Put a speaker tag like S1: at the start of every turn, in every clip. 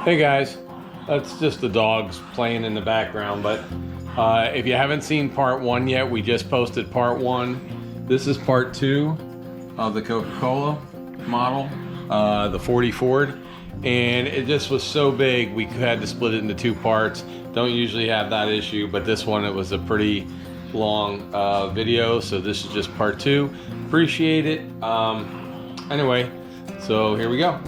S1: Hey guys, that's just the dogs playing in the background, but if you haven't seen part one yet, we just posted part one. This is part two of the Coca-Cola model, the 40 Ford, and it just was so big we had to split it into two parts. Don't usually have that issue, but this one, it was a pretty long video, so this is just part two. Appreciate it. Anyway, so here we go.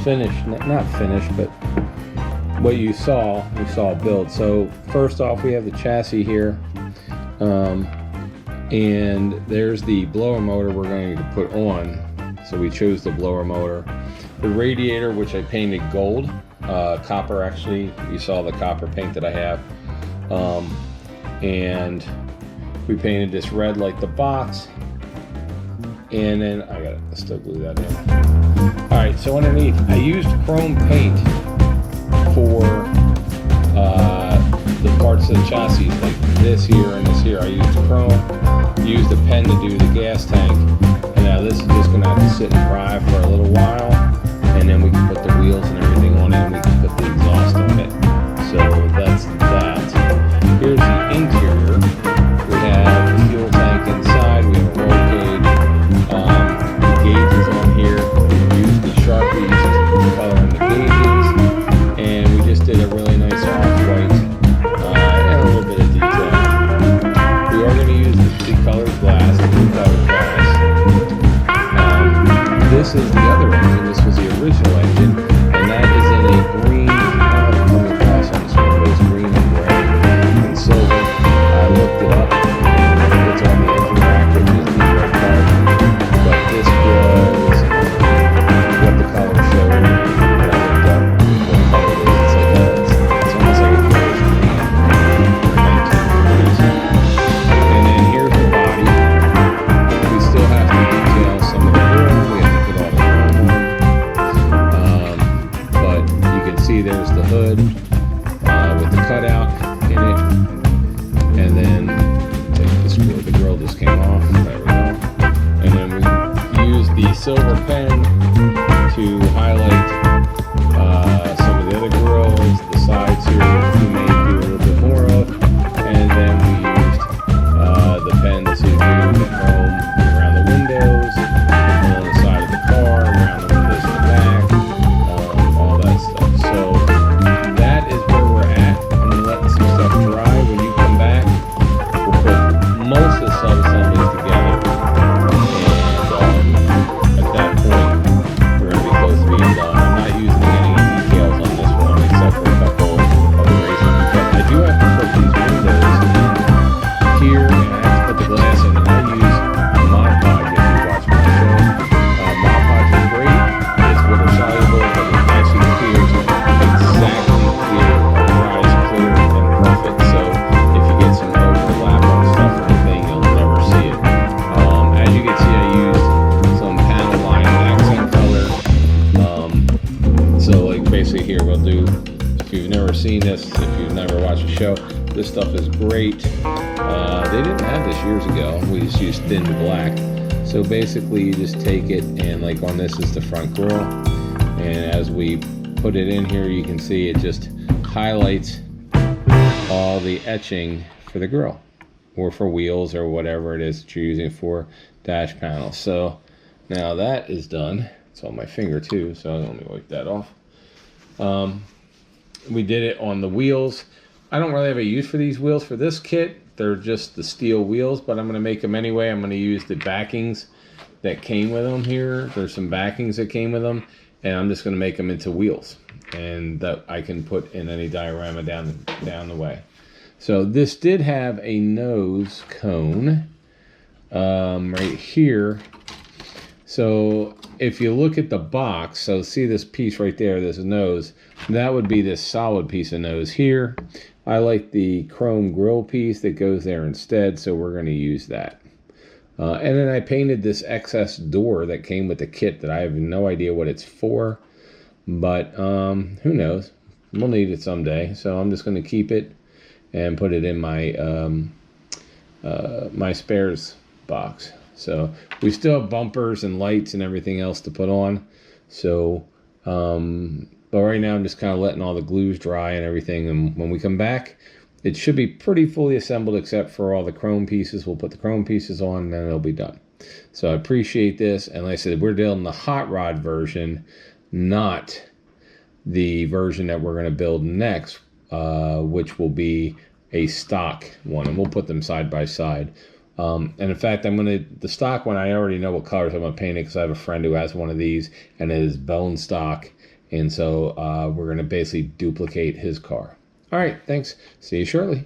S1: finished, not finished, but what you saw, we saw build. So first off, we have the chassis here, and there's the blower motor we're going to put on. So we chose the blower motor. The radiator, which I painted gold, copper actually. You saw the copper paint that I have. And we painted this red like the box. And then I gotta still glue that in. All right, so underneath, I used chrome paint for the parts of the chassis, like this here and this here. I used chrome, used a pen to do the gas tank, and now this is just gonna have to sit and dry for a little while, and then we can put the wheels and everything on it, and we can put the exhaust on it. So that's that. Here's the interior. We have the fuel tank inside, we have a roll cage, the gauges on here. We used the Sharpies to color in the gauges, and we just did a really nice off-white and a little bit of detail. We are going to use the colored glass, the blue colored glass. This is the other engine. This was the original engine, and that is in a green. I don't know the glass on this one, but it's green and gray and silver. I looked it up. It's on the engine rack, which is the red part. But this was what the color showed. And I looked up what color it is. It's almost like a grayish green or 1940s. And then here's the body. We still have to detail some of the grill. We have to put all the chrome on. But you can see there's the hood with the cutout in it. And then take this grill. The grill just came off. There we go. And then we use the silver pen to highlight some of the other grills, the sides here we may do a little bit more of. And then we used the pen to do the chrome around the windows, on the side of the car, around the windows in the back, all that stuff. So that is where we're at. I'm going to let some stuff dry. When you come back, we'll put most of the sub-assemblies together. And at that point, we're going to be close to being done. I'm not using any details on this one except for a couple of erasers, because I do have to put these windows in here, and I have to put the glass in, and I use Mod Podge if you watch my show. Mod Podge is great. It's water soluble, but it actually clears exactly clear, dries clear and perfect. So if you get some overlap on stuff or anything, you'll never see it. As you can see, I used some panel line accent color. So like basically here we'll do, if you've never seen this, if you've never watched a show, this stuff is great. They didn't have this years ago. We just used thin black. So basically you just take it, and like on this is the front grill, and as we put it in here, you can see it just highlights all the etching for the grill, or for wheels, or whatever it is that you're using for dash panels. So now that is done. It's on my finger too, so let me wipe that off. We did it on the wheels. I don't really have a use for these wheels for this kit. They're just the steel wheels, but I'm going to make them anyway. I'm going to use the backings that came with them here. There's some backings that came with them, and I'm just going to make them into wheels, and that I can put in any diorama down the way. So this did have a nose cone right here. So if you look at the box, so see this piece right there, this nose, that would be this solid piece of nose here. I like the chrome grill piece that goes there instead, so we're going to use that. And then I painted this excess door that came with the kit that I have no idea what it's for, but who knows? We'll need it someday, so I'm just going to keep it and put it in my my spares box. So we still have bumpers and lights and everything else to put on. So, but right now I'm just kind of letting all the glues dry and everything. And when we come back, it should be pretty fully assembled except for all the chrome pieces. We'll put the chrome pieces on and then it'll be done. So I appreciate this. And like I said, we're building the hot rod version, not the version that we're going to build next, which will be a stock one. And we'll put them side by side. And in fact, the stock one, I already know what colors I'm going to paint it because I have a friend who has one of these and it is bone stock. And so we're going to basically duplicate his car. All right, thanks. See you shortly.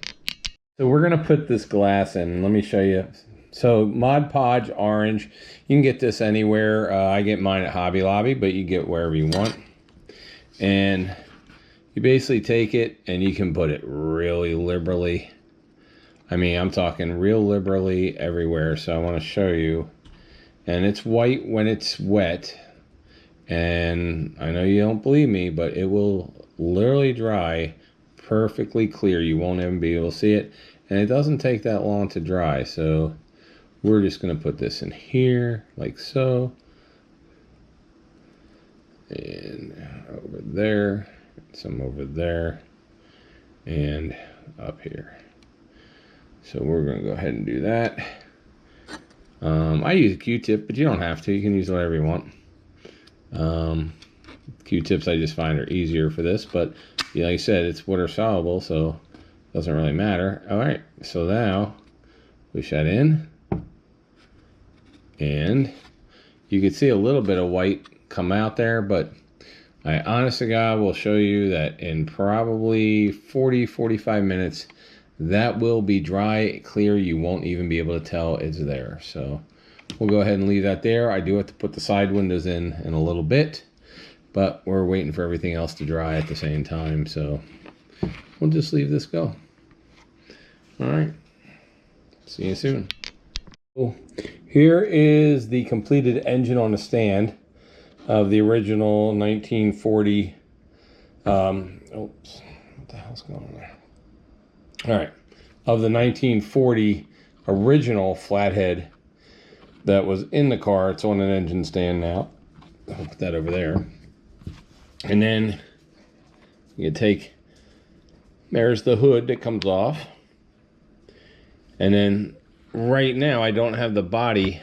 S1: So we're going to put this glass in. Let me show you. So Mod Podge orange, you can get this anywhere. I get mine at Hobby Lobby, but you get wherever you want. And you basically take it and you can put it really liberally. I mean, I'm talking real liberally everywhere. So I want to show you. And it's white when it's wet. And I know you don't believe me, but it will literally dry perfectly clear. You won't even be able to see it. And it doesn't take that long to dry. So we're just going to put this in here like so. And over there. Some over there. And up here. So we're going to go ahead and do that. I use a Q-tip, but you don't have to. You can use whatever you want. Q-tips I just find are easier for this, but yeah, like I said, it's water soluble, so it doesn't really matter. All right, so now push that in, and you can see a little bit of white come out there, but I honest to God will show you that in probably 40-45 minutes that will be dry, clear. You won't even be able to tell it's there. So we'll go ahead and leave that there. I do have to put the side windows in a little bit, but we're waiting for everything else to dry at the same time. So we'll just leave this go. All right. See you soon. Cool. Here is the completed engine on the stand of the original 1940. Oops. What the hell's going on there? All right, of the 1940 original flathead that was in the car. It's on an engine stand now. I'll put that over there. And then you take, there's the hood that comes off. And then right now I don't have the body,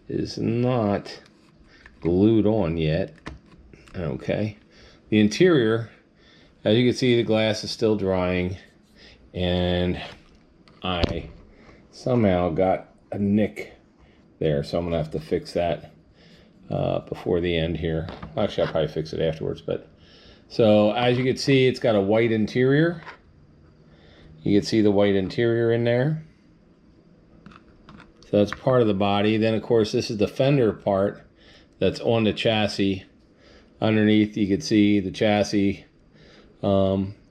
S1: is not glued on yet. Okay. The interior, as you can see, the glass is still drying. And I somehow got a nick there, so I'm gonna have to fix that before the end here. Actually, I'll probably fix it afterwards. But so as you can see, it's got a white interior. You can see the white interior in there. So that's part of the body. Then of course this is the fender part that's on the chassis. Underneath you can see the chassis.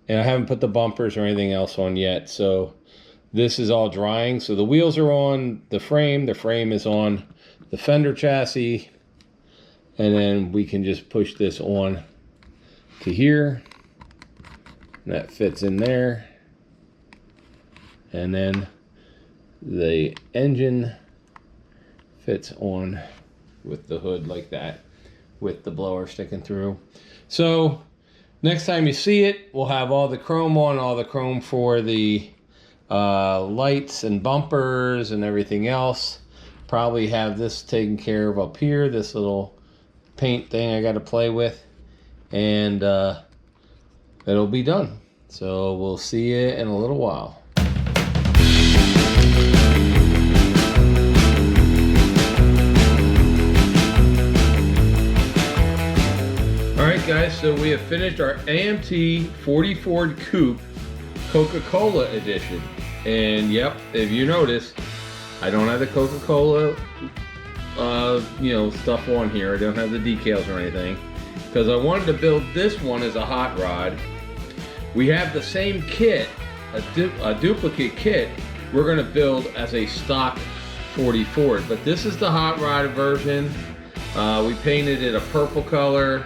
S1: And I haven't put the bumpers or anything else on yet. So this is all drying. So the wheels are on the frame. The frame is on the fender chassis. And then we can just push this on to here. And that fits in there. And then the engine fits on with the hood like that, with the blower sticking through. So next time you see it, we'll have all the chrome on, all the chrome for the lights and bumpers and everything else. Probably have this taken care of up here, this little paint thing I got to play with, and it'll be done. So we'll see you in a little while. Alright guys, so we have finished our AMT 40 Ford Coupe Coca-Cola edition. And yep, if you notice, I don't have the Coca-Cola stuff on here. I don't have the decals or anything, because I wanted to build this one as a hot rod. We have the same kit, a duplicate kit, we're going to build as a stock 40 Ford, but this is the hot rod version. We painted it a purple color.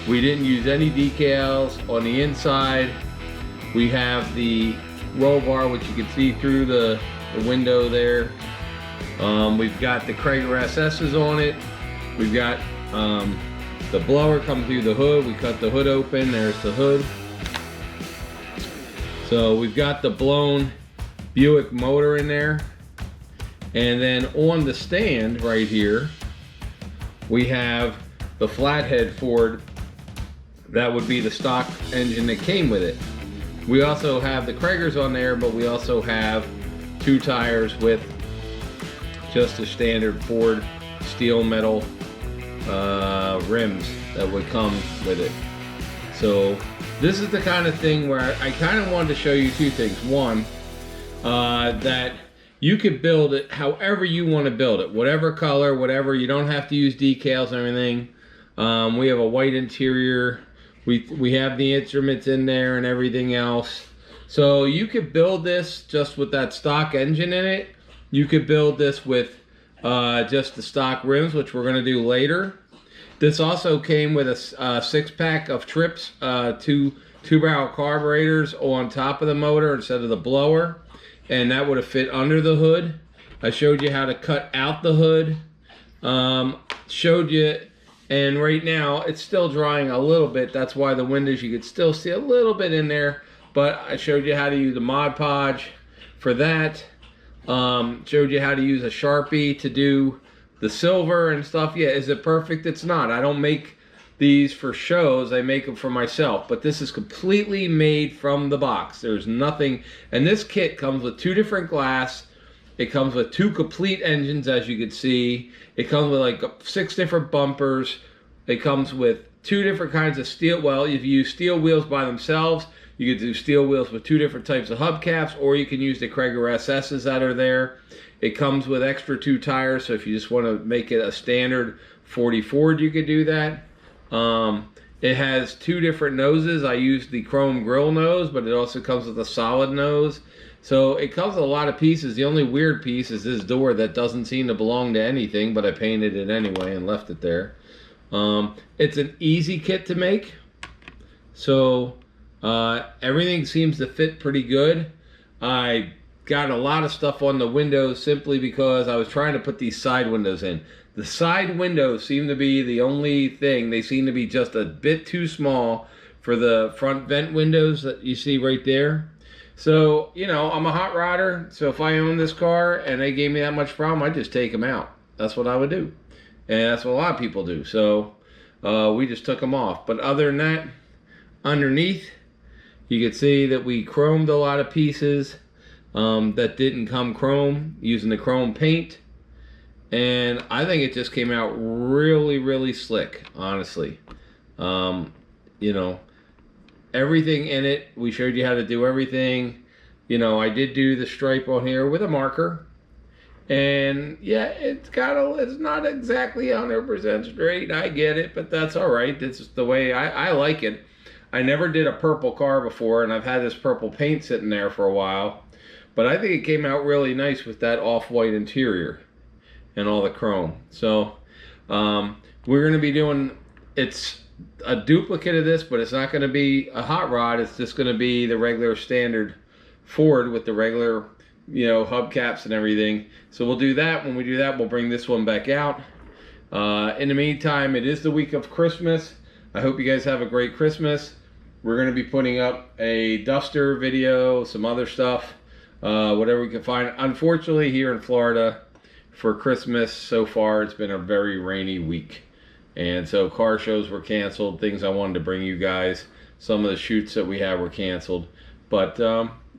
S1: We didn't use any decals on the inside. We have the roll bar, which you can see through the window there. We've got the Krager SS's on it. We've got the blower coming through the hood. We cut the hood open. There's the hood. So we've got the blown Buick motor in there. And then on the stand right here, we have the flathead Ford. That would be the stock engine that came with it. We also have the Kragers on there, but we also have 2 tires with just a standard Ford steel metal rims that would come with it. So this is the kind of thing where I kind of wanted to show you two things. One, that you could build it however you want to build it, whatever color, whatever. You don't have to use decals and everything. We have a white interior. We have the instruments in there and everything else. So you could build this just with that stock engine in it. You could build this with just the stock rims, which we're going to do later. This also came with a 6-pack of trips, two-barrel carburetors on top of the motor instead of the blower, and that would have fit under the hood. I showed you how to cut out the hood. Showed you, and right now it's still drying a little bit. That's why the windows, you could still see a little bit in there, but I showed you how to use the Mod Podge for that. Showed you how to use a Sharpie to do the silver and stuff. Yeah, is it perfect? It's not. I don't make these for shows. I make them for myself. But this is completely made from the box. There's nothing. And this kit comes with 2 different glass. It comes with 2 complete engines, as you can see. It comes with like 6 different bumpers. It comes with 2 different kinds of steel. Well, if you use steel wheels by themselves, you could do steel wheels with 2 different types of hubcaps, or you can use the Krager SS's that are there. It comes with extra 2 tires, so if you just want to make it a standard 40 Ford, you could do that. It has 2 different noses. I used the chrome grill nose, but it also comes with a solid nose. So it comes with a lot of pieces. The only weird piece is this door that doesn't seem to belong to anything, but I painted it anyway and left it there. It's an easy kit to make. So everything seems to fit pretty good. I got a lot of stuff on the windows simply because I was trying to put these side windows in. The side windows seem to be the only thing. They seem to be just a bit too small for the front vent windows that you see right there. So, you know, I'm a hot rodder, so if I own this car and they gave me that much problem, I'd just take them out. That's what I would do. And that's what a lot of people do. So we just took them off. But other than that, underneath, you can see that we chromed a lot of pieces that didn't come chrome, using the chrome paint. And I think it just came out really, really slick, honestly. You know, everything in it, we showed you how to do everything. You know, I did do the stripe on here with a marker. And yeah, it's not exactly 100% straight. I get it, but that's all right. This is the way I like it. I never did a purple car before, and I've had this purple paint sitting there for a while. But I think it came out really nice with that off-white interior and all the chrome. So we're going to be doing, it's a duplicate of this, but it's not going to be a hot rod. It's just going to be the regular standard Ford with the regular, you know, hubcaps and everything. So we'll do that. When we do that, we'll bring this one back out. In the meantime, it is the week of Christmas. I hope you guys have a great Christmas. We're going to be putting up a duster video, some other stuff, whatever we can find. Unfortunately, here in Florida, for Christmas so far, it's been a very rainy week. And so car shows were canceled, things I wanted to bring you guys. Some of the shoots that we had were canceled. But,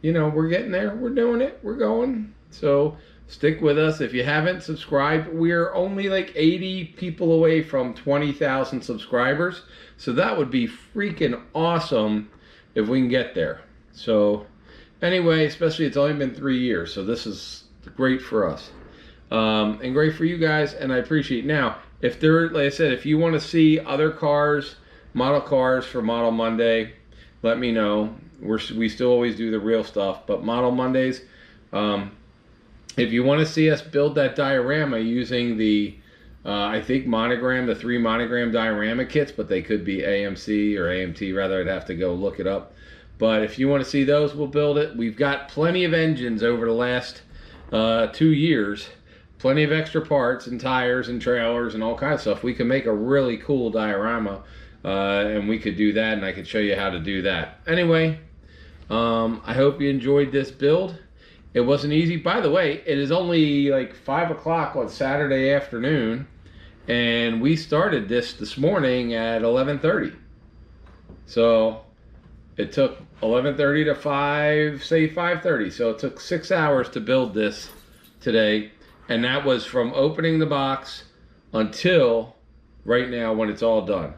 S1: you know, we're getting there. We're doing it. We're going. So stick with us. If you haven't subscribed, we're only like 80 people away from 20,000 subscribers. So that would be freaking awesome if we can get there. So anyway, especially it's only been 3 years. So this is great for us. And great for you guys. And I appreciate it. Now, if there, like I said, if you want to see other cars, model cars for Model Monday, let me know. We still always do the real stuff, but Model Mondays, if you want to see us build that diorama using the, I think monogram, the 3 monogram diorama kits, but they could be AMC or AMT rather, I'd have to go look it up. But if you want to see those, we'll build it. We've got plenty of engines over the last 2 years. Plenty of extra parts and tires and trailers and all kinds of stuff. We can make a really cool diorama, and we could do that, and I could show you how to do that. Anyway, I hope you enjoyed this build. It wasn't easy. By the way, it is only like 5 o'clock on Saturday afternoon, and we started this morning at 11:30. So it took 11:30 to 5:30. So it took 6 hours to build this today. And that was from opening the box until right now when it's all done.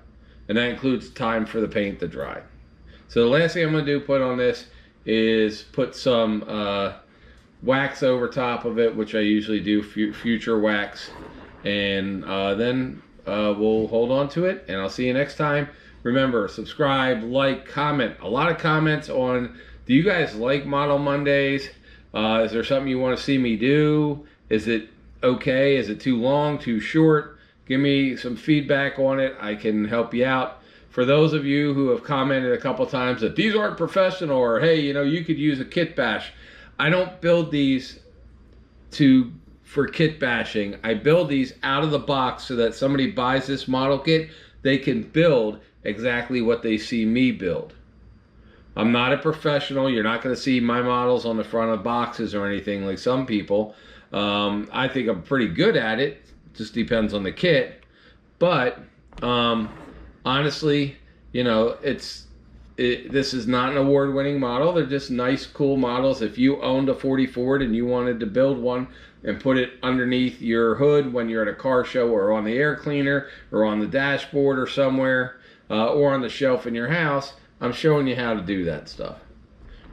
S1: and that includes time for the paint to dry. So the last thing I'm going to do put on this is put some wax over top of it, which I usually do, future wax, and then we'll hold on to it, and I'll see you next time. Remember, subscribe, like, comment. A lot of comments on, do you guys like Model Mondays? Is there something you want to see me do? Is it okay? Is it too long, too short? Give me some feedback on it. I can help you out. For those of you who have commented a couple times that these aren't professional, or hey, you know, you could use a kit bash. I don't build these for kit bashing. I build these out of the box so that somebody buys this model kit, they can build exactly what they see me build. I'm not a professional. You're not going to see my models on the front of boxes or anything like some people. I think I'm pretty good at it. Just depends on the kit. But honestly, you know, this is not an award-winning model. They're just nice, cool models. If you owned a 40 Ford and you wanted to build one and put it underneath your hood when you're at a car show, or on the air cleaner, or on the dashboard or somewhere, or on the shelf in your house, I'm showing you how to do that stuff.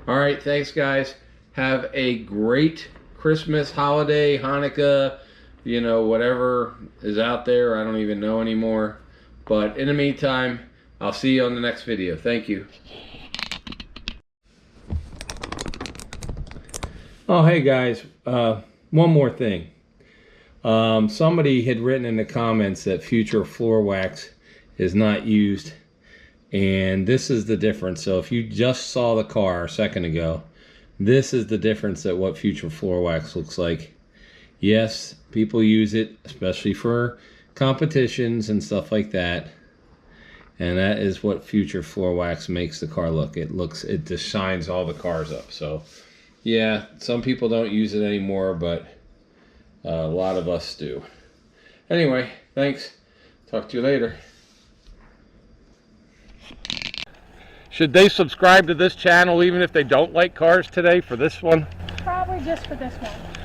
S1: All right, thanks guys. Have a great Christmas, holiday, Hanukkah, you know, whatever is out there. I don't even know anymore. But in the meantime, I'll see you on the next video. Thank you. Oh, hey guys, one more thing. Somebody had written in the comments that future floor wax is not used, and this is the difference. So if you just saw the car a second ago, this is the difference at what future floor wax looks like. Yes, people use it, especially for competitions and stuff like that. And that is what future floor wax makes the car look. It just shines all the cars up. So yeah, some people don't use it anymore, but a lot of us do. Anyway, thanks. Talk to you later. Should they subscribe to this channel even if they don't like cars today for this one?
S2: Probably just for this one.